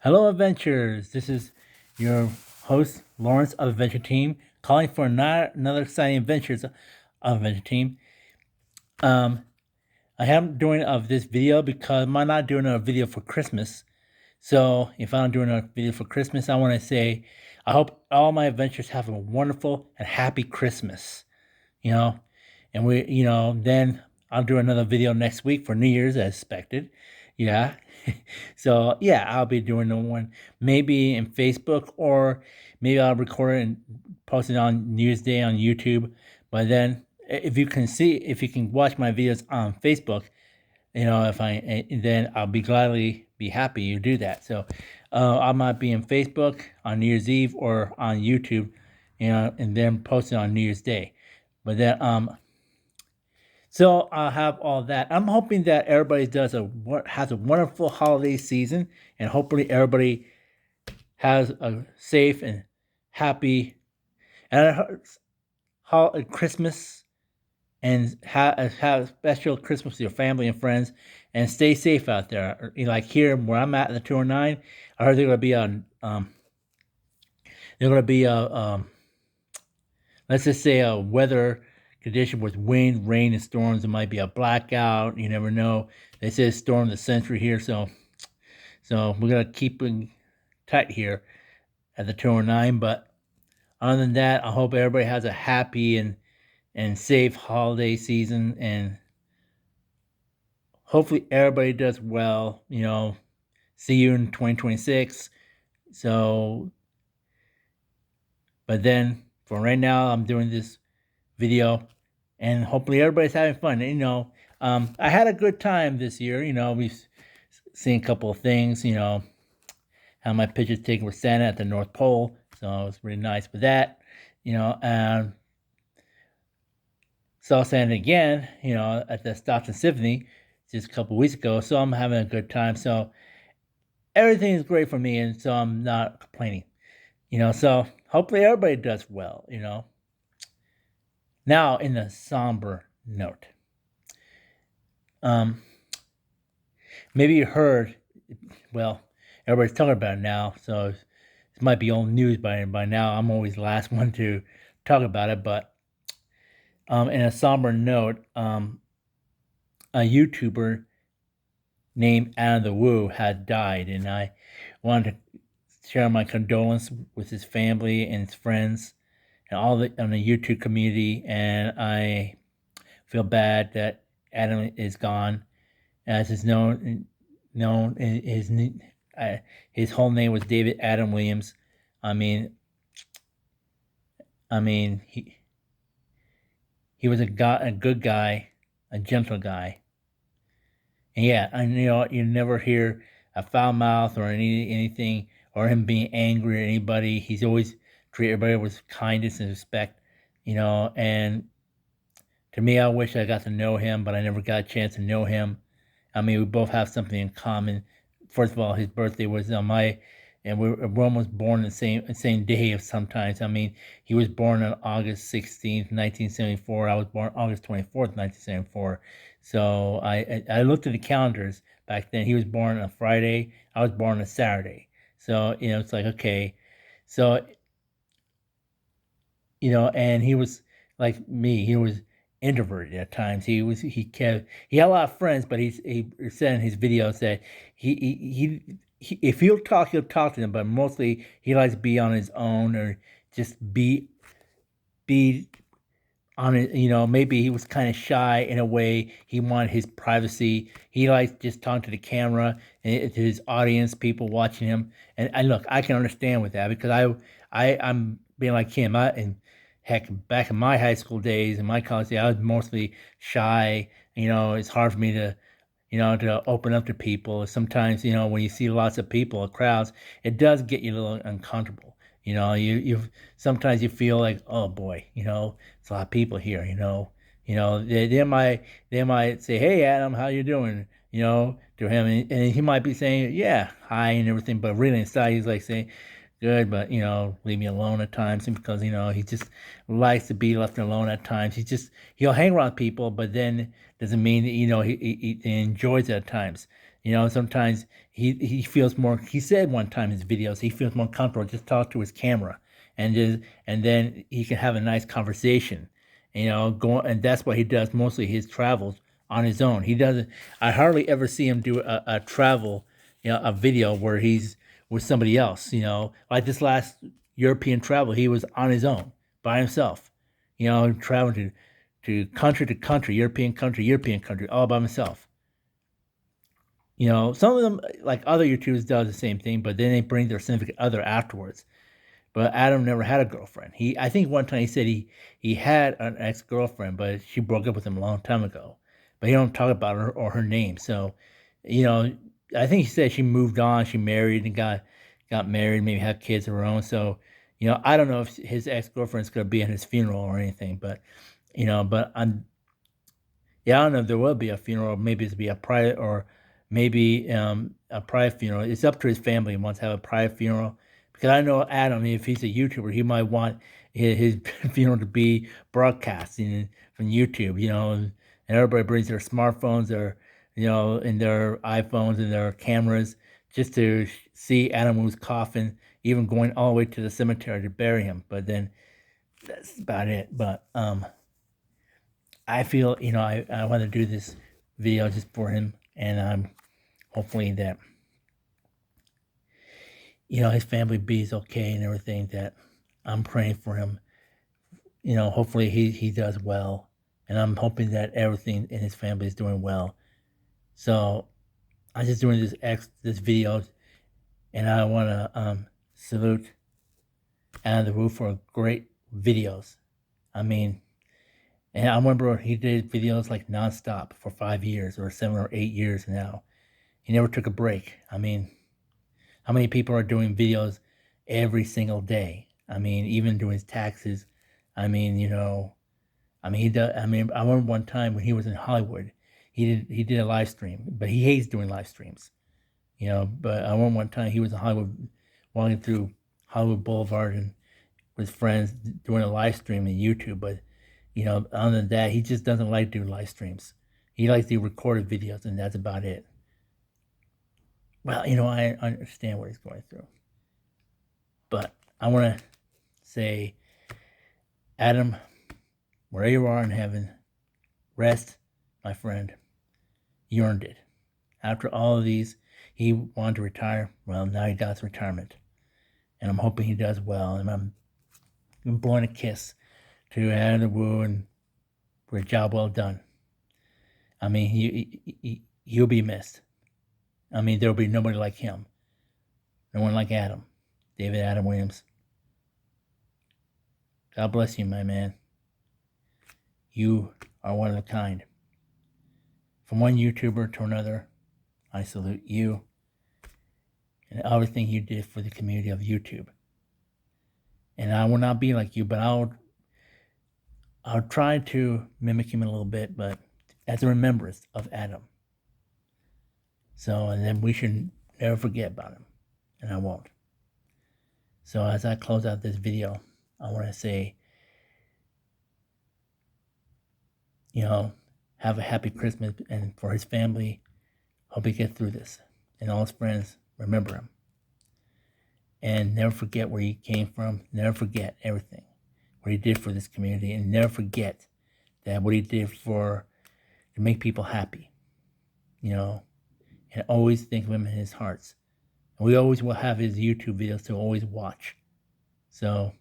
Hello, adventurers. This is your host, Lawrence of Adventure Team, calling for another exciting adventures of Adventure Team. Um, I am doing of this video because I'm not doing a video for Christmas. So if I'm doing a video for Christmas, I want to say I hope all my adventures have a wonderful and happy Christmas. You know, and then I'll do another video next week for New Year's as expected. Yeah. So yeah, I'll be doing the one maybe in Facebook, or maybe I'll record it and post it on New Year's Day on YouTube. But then if you can watch my videos on Facebook, then I'll be gladly be happy you do that. So I might be in Facebook on New Year's Eve or on YouTube, and then post it on New Year's Day. But then so I'll have all that. I'm hoping that everybody has a wonderful holiday season, and hopefully everybody has a safe and happy and Christmas, and have a special Christmas with your family and friends, and stay safe out there. Like here where I'm at in the 209, I heard they're gonna be a let's just say a weather condition with wind, rain, and storms. It might be a blackout. You never know. They say it's storm of the century here, so we're gonna keep it tight here at the 209. But other than that, I hope everybody has a happy and safe holiday season, and hopefully everybody does well. See you in 2026. So, but then for right now, I'm doing this video, and hopefully everybody's having fun. I had a good time this year. We've seen a couple of things. Had my pictures taken with Santa at the North Pole, so it was really nice with that. And saw Santa again. At the Stockton Symphony just a couple of weeks ago. So I'm having a good time. So everything is great for me, and so I'm not complaining. So hopefully everybody does well. Now, in a somber note, maybe you heard, well, everybody's talking about it now, so it might be old news by now. I'm always the last one to talk about it, but in a somber note, a YouTuber named Adam the Woo had died, and I wanted to share my condolence with his family and his friends and all the on the YouTube community. And I feel bad that Adam is gone, as is known his whole name was David Adam Williams. I mean, he was a good guy, a gentle guy. And yeah, and you never hear a foul mouth or anything, or him being angry at anybody. He's always treat everybody with kindness and respect. And to me, I wish I got to know him, but I never got a chance to know him. We both have something in common. First of all, his birthday was on and we're almost born the same day of sometimes. He was born on August 16th, 1974. I was born August 24th, 1974. So I looked at the calendars back then. He was born on a Friday. I was born on a Saturday. So it's like, okay. So and he was like me. He was introverted at times. He had a lot of friends, but he said in his videos that he if he'll talk to them, but mostly he likes to be on his own, or just be on it. Maybe he was kind of shy in a way. He wanted his privacy. He likes just talking to the camera and to his audience, people watching him. And look, I can understand with that, because I'm being like him. And heck, back in my high school days and my college days, I was mostly shy. It's hard for me to open up to people. Sometimes, when you see lots of people, crowds, it does get you a little uncomfortable. You sometimes you feel like, oh boy, it's a lot of people here. They might say, hey Adam, how you doing? To him, and he might be saying, yeah, hi and everything, but really inside he's like saying, good, but leave me alone at times. And because he just likes to be left alone at times. He'll hang around people, but then doesn't mean that he enjoys it at times. Sometimes he feels more. He said one time in his videos he feels more comfortable just talk to his camera and then he can have a nice conversation. And that's what he does mostly his travels on his own. He doesn't. I hardly ever see him do a travel, a video where he's with somebody else. Like this last European travel, he was on his own by himself. Traveling to country, European country, all by himself. Some of them, like other YouTubers, does the same thing, but then they bring their significant other afterwards. But Adam never had a girlfriend. I think one time he said he had an ex girlfriend, but she broke up with him a long time ago. But he don't talk about her or her name. So, I think he said she moved on, she married and got married, maybe had kids of her own. So, I don't know if his ex girlfriend's gonna be at his funeral or anything, but yeah, I don't know if there will be a funeral. Maybe it'll be a private or maybe a private funeral. It's up to his family. He wants to have a private funeral because I know Adam. If he's a YouTuber, he might want his funeral to be broadcasting from YouTube. And everybody brings their smartphones, and their iPhones and their cameras just to see Adam Wu's coffin, even going all the way to the cemetery to bury him. But then that's about it. But I feel, I want to do this video just for him, and I'm hopefully that, his family is okay and everything, that I'm praying for him. Hopefully he does well, and I'm hoping that everything in his family is doing well. So I'm just doing this video, and I want to salute Out of the Woo for great videos. I mean, and I remember he did videos like nonstop for 5 years or 7 or 8 years now. He never took a break. I mean, how many people are doing videos every single day? I mean, even doing his taxes. I mean, he does. I mean, I remember one time when he was in Hollywood, he did a live stream, but he hates doing live streams. But I remember one time he was in Hollywood, walking through Hollywood Boulevard and with friends doing a live stream on YouTube, but other than that, he just doesn't like doing live streams. He likes to do recorded videos, and that's about it. Well, I understand what he's going through. But I want to say, Adam, wherever you are in heaven, rest, my friend. You earned it. After all of these, he wanted to retire. Well, now he got his retirement. And I'm hoping he does well. And I'm blowing a kiss to Out of the Woo and for a job well done. I mean, he'll be missed. I mean, there'll be nobody like him. No one like Adam. David Adam Williams. God bless you, my man. You are one of a kind. From one YouTuber to another, I salute you and everything you did for the community of YouTube. And I will not be like you, but I'll try to mimic him a little bit, but as a remembrance of Adam. So, and then we should never forget about him, and I won't. So as I close out this video, I want to say, have a happy Christmas, and for his family, hope he gets through this. And all his friends, remember him. And never forget where he came from. Never forget everything, what he did for this community, and never forget that what he did to make people happy, and always think of him in his hearts. And we always will have his YouTube videos to always watch. So,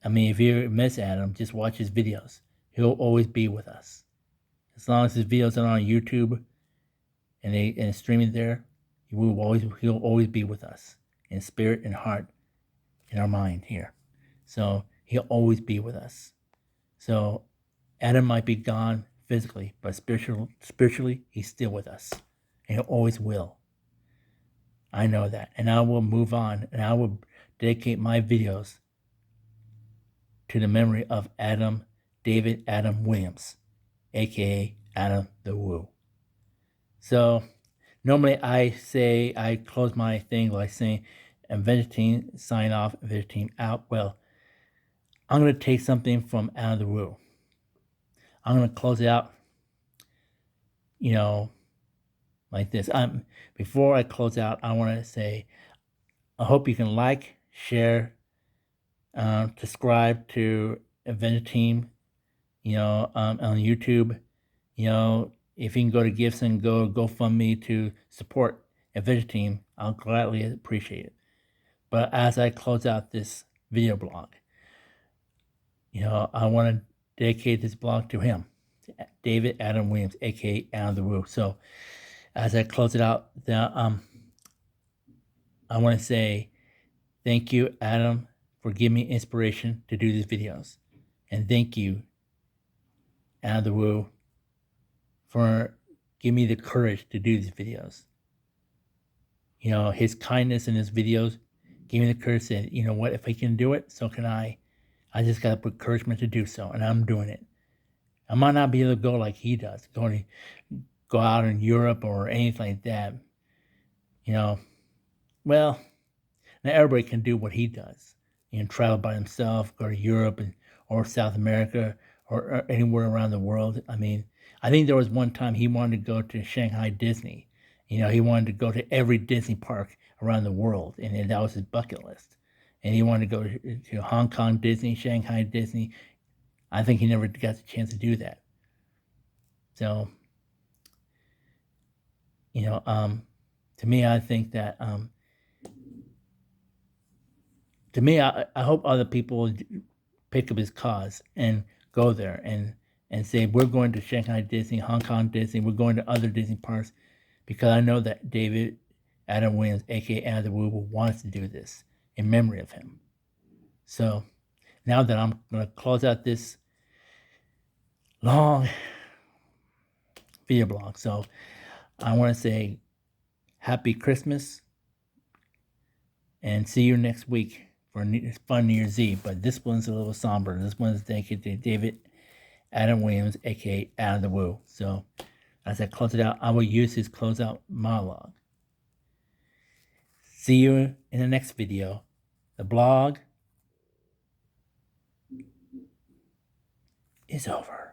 I mean, if you miss Adam, just watch his videos. He'll always be with us. As long as his videos are on YouTube and streaming there, he'll always be with us in spirit and heart, in our mind here. So he'll always be with us. So Adam might be gone physically, but spiritually, he's still with us. And he always will. I know that. And I will move on, and I will dedicate my videos to the memory of David Adam Williams, aka Adam the Woo. So normally I close my thing by saying, Adventure Team sign off, Adventure Team out. Well, I'm going to take something from Out of the Woo. I'm going to close it out, like this. Before I close out, I want to say I hope you can like, share, subscribe to Adventure Team, on YouTube. If you can go to Gifts and go GoFundMe to support Adventure Team, I'll gladly appreciate it. But as I close out this video blog, I want to dedicate this blog to him, David Adam Williams, aka Adam the Woo. So as I close it out, I want to say thank you, Adam, for giving me inspiration to do these videos. And thank you, Adam the Woo, for giving me the courage to do these videos. His kindness in his videos gave me the courage to say, you know what, if I can do it, so can I. I just got to put encouragement to do so, and I'm doing it. I might not be able to go like he does, go out in Europe or anything like that. Well, not everybody can do what he does. Travel by himself, go to Europe or South America or anywhere around the world. I mean, I think there was one time he wanted to go to Shanghai Disney. He wanted to go to every Disney park around the world, and that was his bucket list. And he wanted to go to Hong Kong Disney, Shanghai Disney. I think he never got the chance to do that. So, to me, I think that, to me, I hope other people pick up his cause and go there and say, we're going to Shanghai Disney, Hong Kong Disney, we're going to other Disney parks, because I know that David Adam Williams, aka Adam the Woo, wants to do this in memory of him. So now that I'm going to close out this long video blog, so I want to say Happy Christmas and see you next week for a fun New Year's Eve. But this one's a little somber. This one's dedicated to David Adam Williams, aka Adam the Woo. So as I close it out, I will use his closeout monologue. See you in the next video. The blog is over.